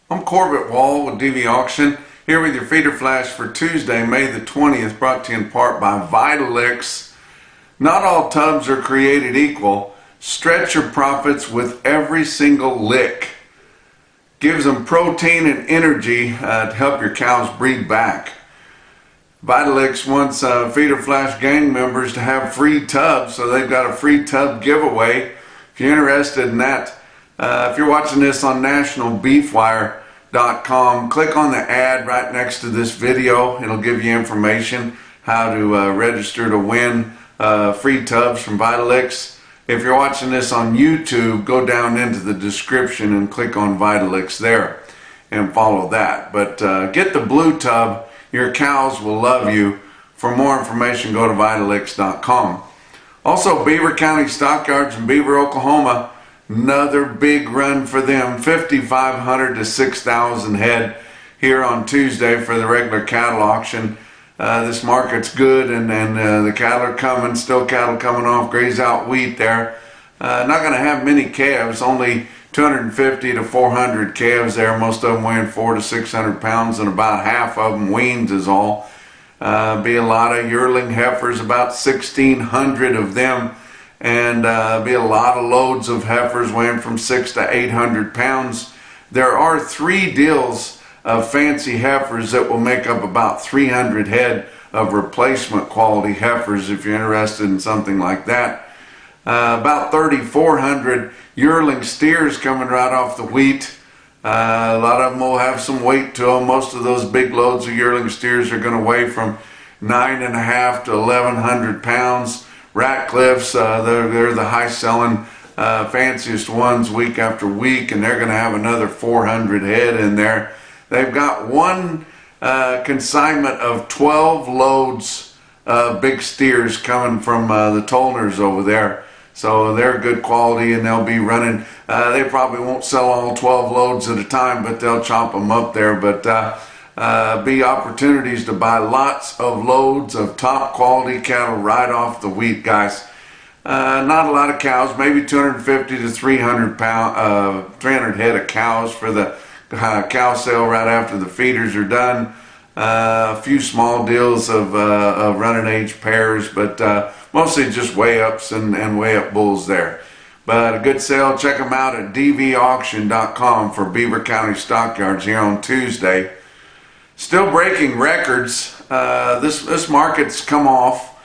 I'm Corbett Wall with DVAuction, here with your feeder flash for Tuesday, May the 20th, brought to you in part by VITALIX. Not all tubs are created equal. Stretch your profits with every single lick. Gives them protein and energy to help your cows breed back. VITALIX wants feeder flash gang members to have free tubs, so they've got a free tub giveaway. If you're interested in that, if you're watching this on NationalBeefWire.com, click on the ad right next to this video. It'll give you information how to register to win free tubs from VITALIX. If you're watching this on YouTube, go down into the description and click on VITALIX there and follow that. But get the blue tub. Your cows will love you. For more information, go to VITALIX.com. Also, Beaver County Stockyards in Beaver, Oklahoma. Another big run for them, 5,500 to 6,000 head here on Tuesday for the regular cattle auction. This market's good, and the cattle are coming, still cattle coming off graze out wheat there. Not going to have many calves, only 250 to 400 calves there, most of them weighing 400 to 600 pounds, and about half of them weans is all. Be a lot of yearling heifers, about 1,600 of them. And be a lot of loads of heifers weighing from 600 to 800 pounds. There are 3 deals of fancy heifers that will make up about 300 head of replacement quality heifers if you're interested in something like that. About 3,400 yearling steers coming right off the wheat. A lot of them will have some weight to them. Most of those big loads of yearling steers are going to weigh from 9.5 to 1,100 pounds. Ratcliffs, they're the high-selling, fanciest ones week after week, and they're going to have another 400 head in there. They've got one consignment of 12 loads of big steers coming from the Tollners over there. So they're good quality, and they'll be running. They probably won't sell all 12 loads at a time, but they'll chop them up there. But be opportunities to buy lots of loads of top quality cattle right off the wheat, guys. Not a lot of cows, maybe 250 to 300 head of cows for the cow sale right after the feeders are done. A few small deals of running age pairs, but mostly just weigh ups and weigh up bulls there. But a good sale. Check them out at DVAuction.com for Beaver County Stockyards here on Tuesday. Still breaking records. This market's come off.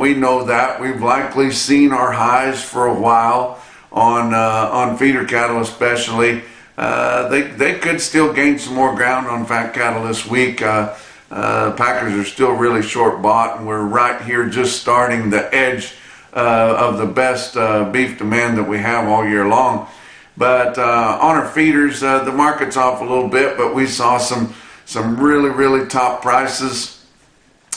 We know that. We've likely seen our highs for a while on feeder cattle, especially. They could still gain some more ground on fat cattle this week. Packers are still really short bought, and we're right here just starting the edge of the best beef demand that we have all year long. But on our feeders, the market's off a little bit, but we saw some really top prices.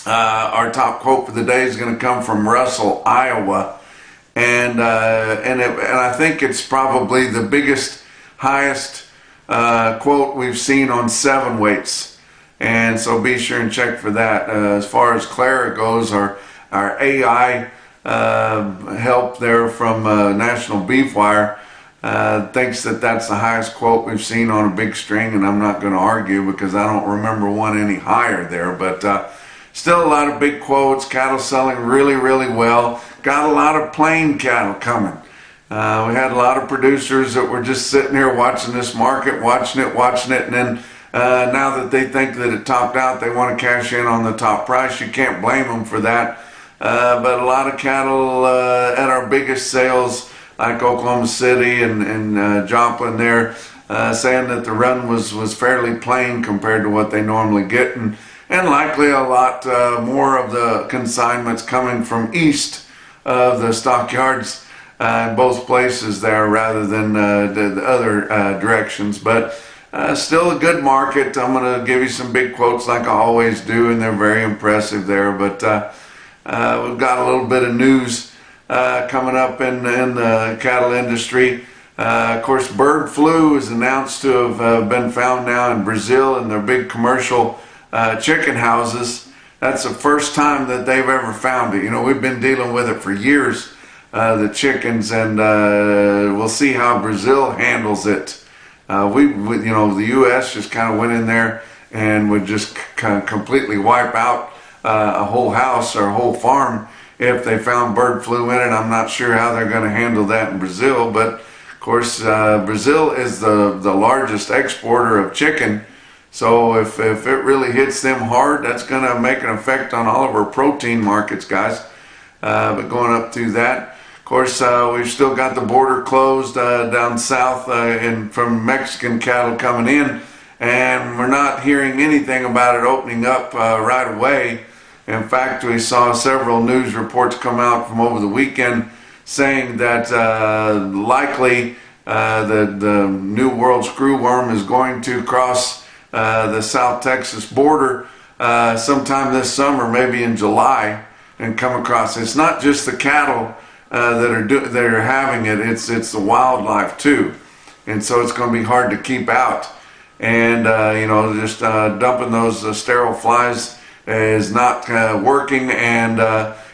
Our top quote for the day is going to come from Russell, Iowa, and I think it's probably the biggest, highest quote we've seen on 7 weights, and so be sure and check for that. As far as Clara goes, our AI help there from NationalBeefWire thinks that that's the highest quote we've seen on a big string, and I'm not going to argue because I don't remember one any higher there. But still a lot of big quotes. Cattle selling really well. Got a lot of plain cattle coming. We had a lot of producers that were just sitting here watching this market, watching it, and then now that they think that it topped out, they want to cash in on the top price. You can't blame them for that. But a lot of cattle at our biggest sales, like Oklahoma City and Joplin there, saying that the run was fairly plain compared to what they normally get, and likely a lot more of the consignments coming from east of the stockyards in both places there rather than the other directions. But still a good market. I'm going to give you some big quotes like I always do, and they're very impressive there. But we've got a little bit of news coming up in the cattle industry. Of course, bird flu is announced to have been found now in Brazil in their big commercial chicken houses. That's the first time that they've ever found it. You know, we've been dealing with it for years, the chickens, and we'll see how Brazil handles it. you know, the U.S. just kind of went in there and would just kind of completely wipe out a whole house or a whole farm if they found bird flu in it. I'm not sure how they're going to handle that in Brazil, but of course Brazil is the largest exporter of chicken. So if it really hits them hard, that's going to make an effect on all of our protein markets, guys. But going up through that, of course, we've still got the border closed down south and from Mexican cattle coming in, and we're not hearing anything about it opening up right away. In fact, we saw several news reports come out from over the weekend saying that likely the New World screwworm is going to cross the South Texas border sometime this summer, maybe in July, and come across. It's not just the cattle that are having it; it's the wildlife too, and so it's going to be hard to keep out. And you know, just dumping those sterile flies is not working, and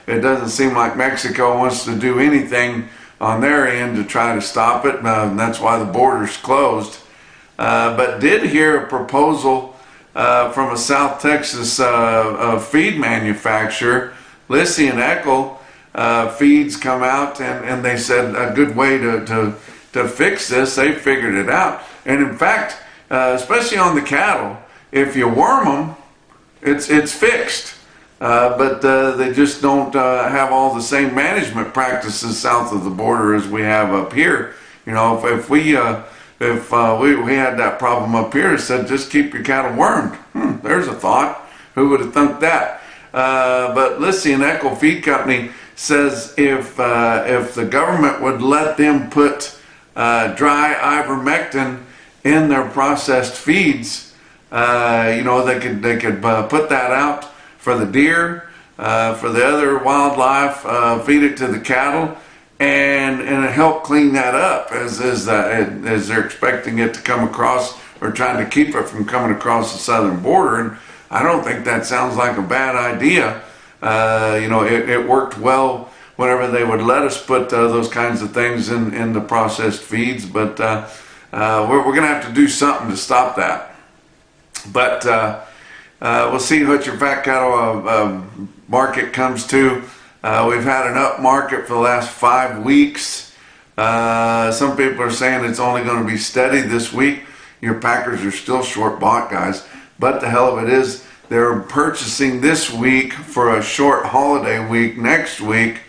it doesn't seem like Mexico wants to do anything on their end to try to stop it. That's why the border's closed. But did hear a proposal from a South Texas feed manufacturer, Lissy and Eckel Feeds, come out, and they said a good way to fix this. They figured it out, and in fact, especially on the cattle, if you worm them, it's fixed, but they just don't have all the same management practices south of the border as we have up here. You know, if we had that problem up here, it said just keep your cattle wormed. There's a thought. Who would have thunk that? But Lissy and Eckel Feed Company says if the government would let them put dry ivermectin in their processed feeds, you know, they could put that out for the deer, for the other wildlife, feed it to the cattle, and help clean that up as they're expecting it to come across, or trying to keep it from coming across the southern border. And I don't think that sounds like a bad idea. You know, it worked well whenever they would let us put those kinds of things in the processed feeds, but we're going to have to do something to stop that. But we'll see what your fat cattle market comes to. We've had an up market for the last 5 weeks. Some people are saying it's only going to be steady this week. Your packers are still short bought, guys. But the hell of it is, they're purchasing this week for a short holiday week next week.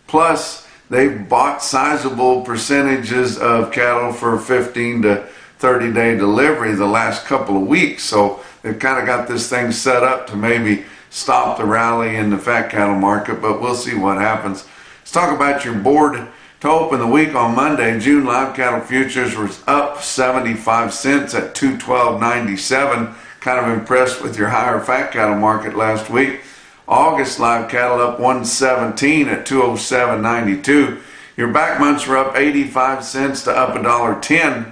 Plus, they've bought sizable percentages of cattle for 15 to 30-day delivery the last couple of weeks. So they've kind of got this thing set up to maybe stop the rally in the fat cattle market, but we'll see what happens. Let's talk about your board. To open the week on Monday, June live cattle futures was up 75 cents at 212.97. Kind of impressed with your higher fat cattle market last week. August live cattle up 117 at 207.92. Your back months were up 85 cents to up $1.10.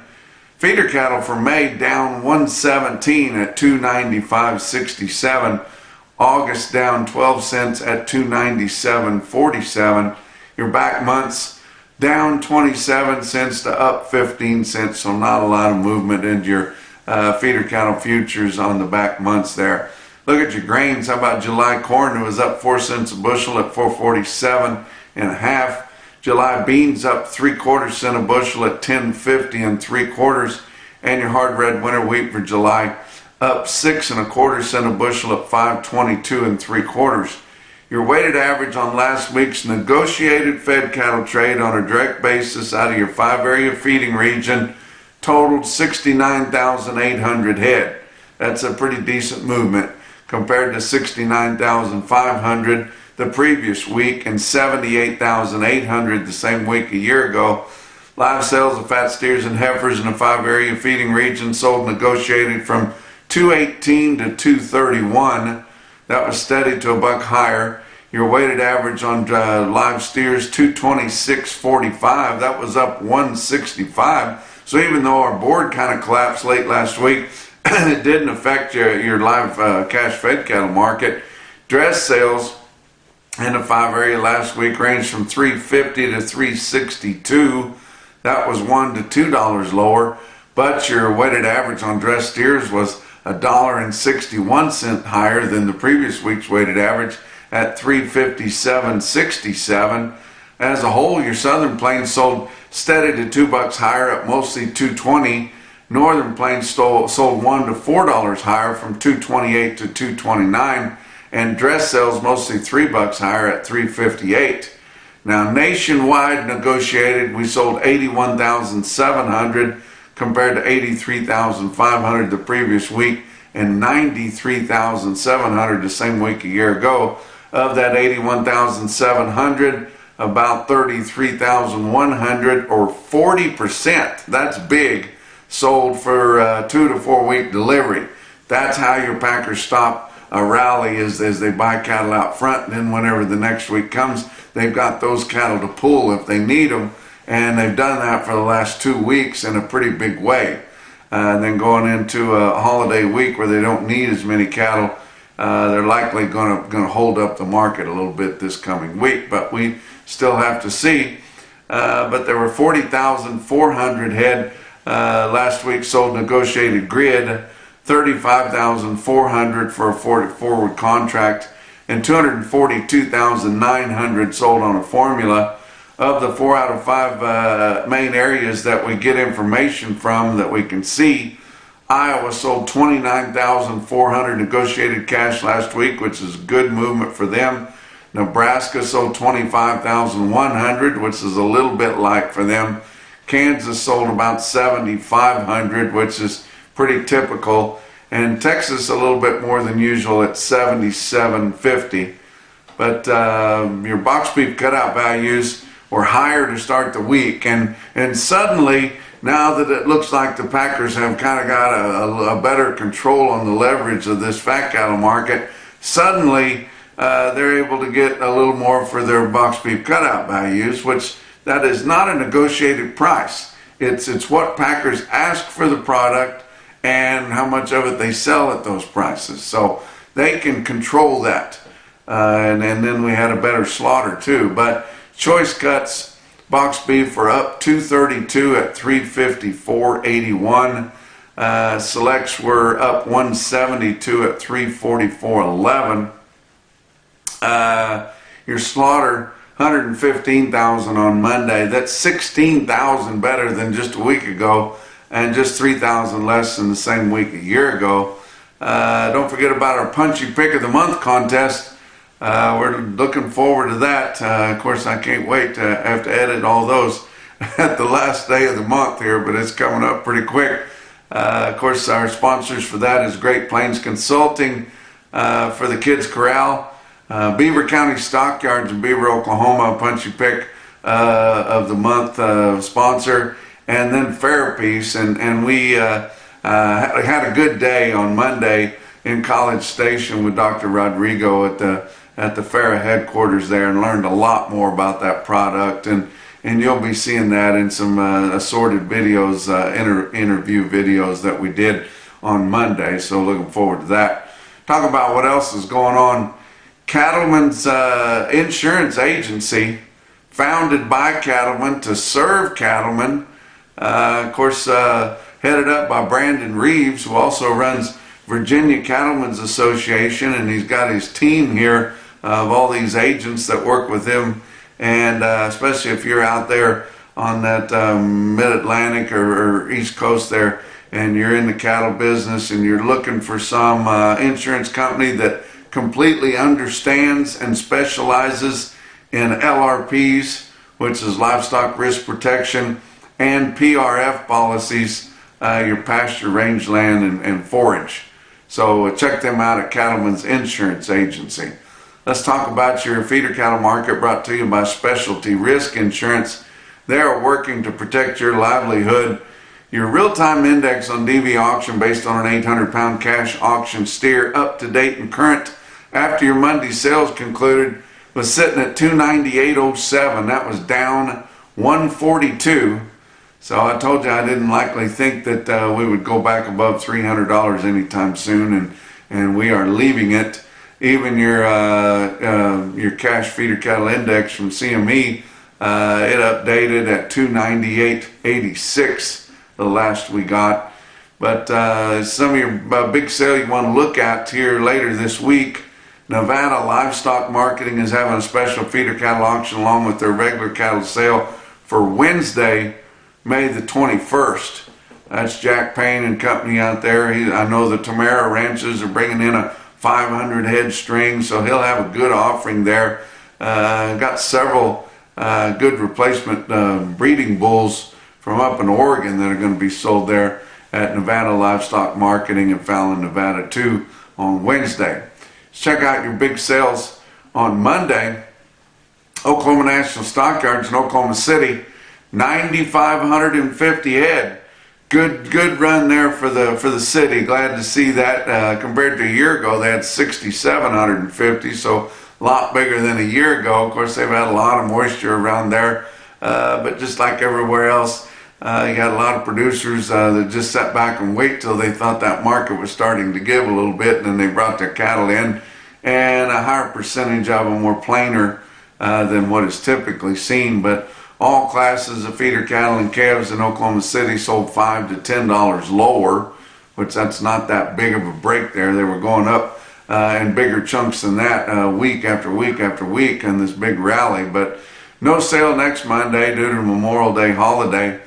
Feeder cattle for May down 117 at 295.67. August down 12 cents at 297.47. Your back months down 27 cents to up 15 cents. So not a lot of movement in your feeder cattle futures on the back months there. Look at your grains. How about July corn? It was up 4 cents a bushel at 447.5. July beans up 3/4 cent a bushel at 10.50 3/4. And your hard red winter wheat for July up 6 1/4 cent a bushel at 522 3/4. Your weighted average on last week's negotiated fed cattle trade on a direct basis out of your 5-area feeding region totaled 69,800 head. That's a pretty decent movement compared to 69,500 the previous week and 78,800 the same week a year ago. Live sales of fat steers and heifers in the 5-area feeding region sold negotiated from 218 to 231. That was steady to a buck higher. Your weighted average on live steers 226.45. That was up 165. So even though our board kind of collapsed late last week, it didn't affect your live cash fed cattle market. Dress sales in the 5-area last week ranged from $3.50 to $3.62. That was $1 to $2 lower. but your weighted average on dressed steers was $1.61 higher than the previous week's weighted average at $357.67. As a whole, your Southern Plains sold steady to $2 higher at mostly $2.20. Northern Plains sold $1 to $4 higher from $2.28 to $2.29, and dress sales mostly $3 higher at $3.58. Now, nationwide negotiated, we sold 81,700 compared to 83,500 the previous week and 93,700 the same week a year ago. Of that 81,700, about 33,100 or 40%, that's big, sold for 2 to 4 week delivery. That's how your packers stop a rally, is as they buy cattle out front, and then whenever the next week comes, they've got those cattle to pull if they need them, and they've done that for the last 2 weeks in a pretty big way. And then going into a holiday week where they don't need as many cattle, they're likely going to hold up the market a little bit this coming week, but we still have to see. But there were 40,400 head last week sold negotiated grid, 35,400 for a forward contract, and 242,900 sold on a formula. Of the 4 out of 5 main areas that we get information from that we can see, Iowa sold 29,400 negotiated cash last week, which is good movement for them. Nebraska sold 25,100, which is a little bit light for them. Kansas sold about 7,500, which is pretty typical. And Texas a little bit more than usual at 7,750. But your box beef cutout values were higher to start the week. And suddenly, now that it looks like the packers have kind of got a better control on the leverage of this fat cattle market, suddenly they're able to get a little more for their box beef cutout values, which that is not a negotiated price. It's what packers ask for the product and how much of it they sell at those prices. So they can control that. And then we had a better slaughter too. But choice cuts, box beef were up 232 at 354.81. Selects were up 172 at 344.11. Your slaughter 115,000 on Monday. That's 16,000 better than just a week ago, and just 3,000 less than the same week a year ago. Don't forget about our Punchy Pick of the Month contest. We're looking forward to that. Of course, I can't wait to have to edit all those at the last day of the month here, but it's coming up pretty quick. Of course, our sponsors for that is Great Plains Consulting for the Kids Corral, Beaver County Stockyards in Beaver, Oklahoma, Punchy Pick of the Month sponsor, and then Fairpiece. And we had a good day on Monday in College Station with Dr. Rodrigo at the Farrah headquarters there, and learned a lot more about that product, and you'll be seeing that in some assorted videos, interview videos that we did on Monday, so looking forward to that. Talk about what else is going on. Cattlemen's Insurance Agency, founded by cattlemen to serve cattlemen, of course headed up by Brandon Reeves, who also runs Virginia Cattlemen's Association, and he's got his team here of all these agents that work with him. And especially if you're out there on that mid-Atlantic or East Coast there, and you're in the cattle business and you're looking for some insurance company that completely understands and specializes in LRPs, which is livestock risk protection, and PRF policies, your pasture, rangeland, and forage. So check them out at Cattlemen's Insurance Agency. Let's talk about your feeder cattle market, brought to you by Specialty Risk Insurance. They are working to protect your livelihood. Your real-time index on DVAuction based on an 800-pound cash auction steer, up to date and current after your Monday sales concluded, was sitting at 298.07. That was down 142. So I told you I didn't likely think that we would go back above $300 anytime soon, and we are leaving it. Even your cash feeder cattle index from CME, it updated at 298.86. the last we got. But some of your big sale you want to look at here later this week, Nevada Livestock Marketing is having a special feeder cattle auction along with their regular cattle sale for Wednesday, May the 21st. That's Jack Payne and company out there. I know the Tamara ranches are bringing in a 500 head string, so he'll have a good offering there. Got several good replacement breeding bulls from up in Oregon that are going to be sold there at Nevada Livestock Marketing in Fallon, Nevada too on Wednesday. Check out your big sales on Monday. Oklahoma National Stockyards in Oklahoma City, 9,550 head. Good run there for the city. Glad to see that. Compared to a year ago, they had 6,750, so a lot bigger than a year ago. Of course, they've had a lot of moisture around there, but just like everywhere else, you got a lot of producers that just sat back and wait till they thought that market was starting to give a little bit, and then they brought their cattle in, and a higher percentage of them were plainer than what is typically seen. But all classes of feeder cattle and calves in Oklahoma City sold $5 to $10 lower, which that's not that big of a break there. They were going up in bigger chunks than that week after week after week in this big rally. But no sale next Monday due to Memorial Day holiday.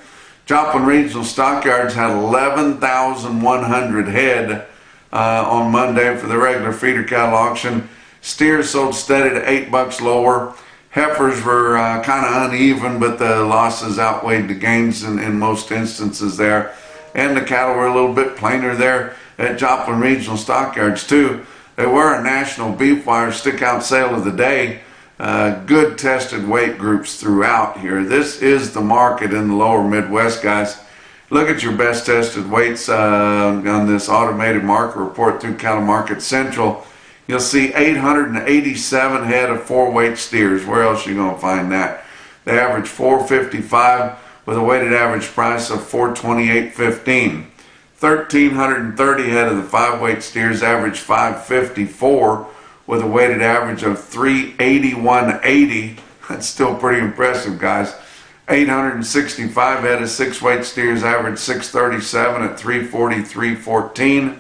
Joplin Regional Stockyards had 11,100 head on Monday for the regular feeder cattle auction. Steers sold steady to $8 lower. Heifers were kind of uneven, but the losses outweighed the gains in most instances there. And the cattle were a little bit plainer there at Joplin Regional Stockyards too. They were a NationalBeefWire stick-out sale of the day. Good tested weight groups throughout here. This is the market in the lower Midwest, guys. Look at your best tested weights on this automated market report through Cattle Market Central. You'll see 887 head of 4-weight steers. Where else are you going to find that? They average 455 with a weighted average price of $428.15. 1,330 head of the 5-weight steers average 554 with a weighted average of $381.80. That's still pretty impressive, guys. 865 head of 6-weight steers average 637 at $343.14.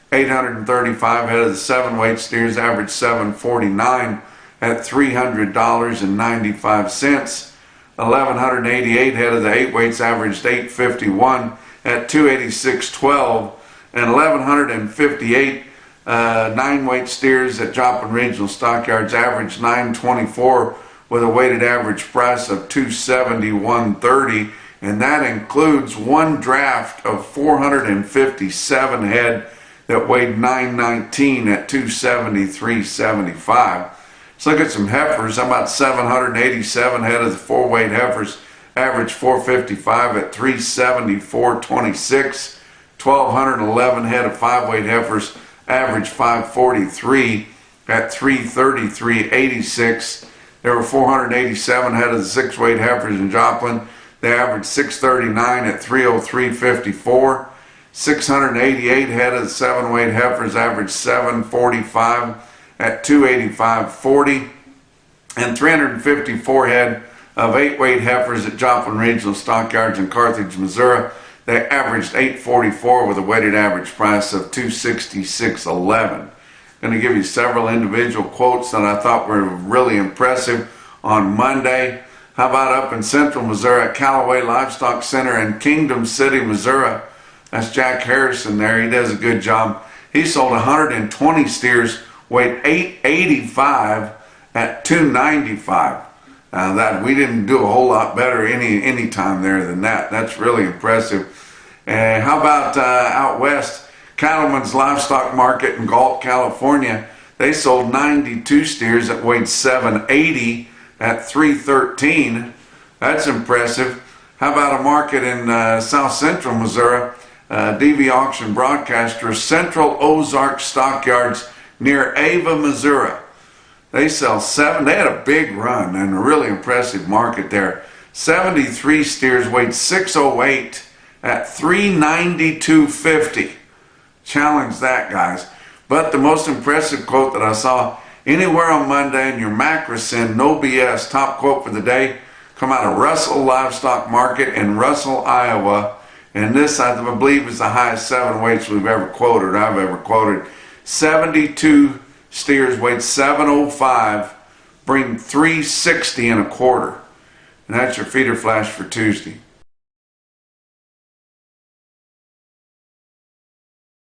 835 head of the 7-weight steers average $749 at $300.95. 1,188 head of the 8-weights averaged $851 at $286.12, and 1,158 9-weight steers at Joplin Regional Stockyards averaged $924 with a weighted average price of $271.30, and that includes one draft of 457 head that weighed $919 at $273.75. Let's look at some heifers. How about 787 head of the 4-weight heifers average 455 at $374.26. 1,211 head of 5-weight heifers average 543 at $333.86. There were 487 head of the 6-weight heifers in Joplin. They averaged 639 at $303.54. 688 head of the 7-weight heifers averaged 745 at $285.40. And 354 head of 8-weight heifers at Joplin Regional Stockyards in Carthage, Missouri. They averaged $844 with a weighted average price of $266.11. Going to give you several individual quotes that I thought were really impressive on Monday. How about up in central Missouri at Callaway Livestock Center in Kingdom City, Missouri? That's Jack Harrison there. He does a good job. He sold 120 steers, weighed 885 at $295. That we didn't do a whole lot better any time there than that. That's really impressive. And how about out west, Cattleman's Livestock Market in Galt, California? They sold 92 steers that weighed 780 at $313. That's impressive. How about a market in south central Missouri? DVAuction broadcaster, Central Ozark Stockyards near Ava, Missouri. They sell 7. They had a big run and a really impressive market there. 73 steers weighed 608 at $392.50. Challenge that, guys. But the most impressive quote that I saw anywhere on Monday in your Macrocin, no BS, top quote for the day, come out of Russell Livestock Market in Russell, Iowa. And this, I believe, is the highest 7 weights we've ever quoted, I've ever quoted. 72 steers weighed 705, bring 360 and a quarter. And that's your feeder flash for Tuesday.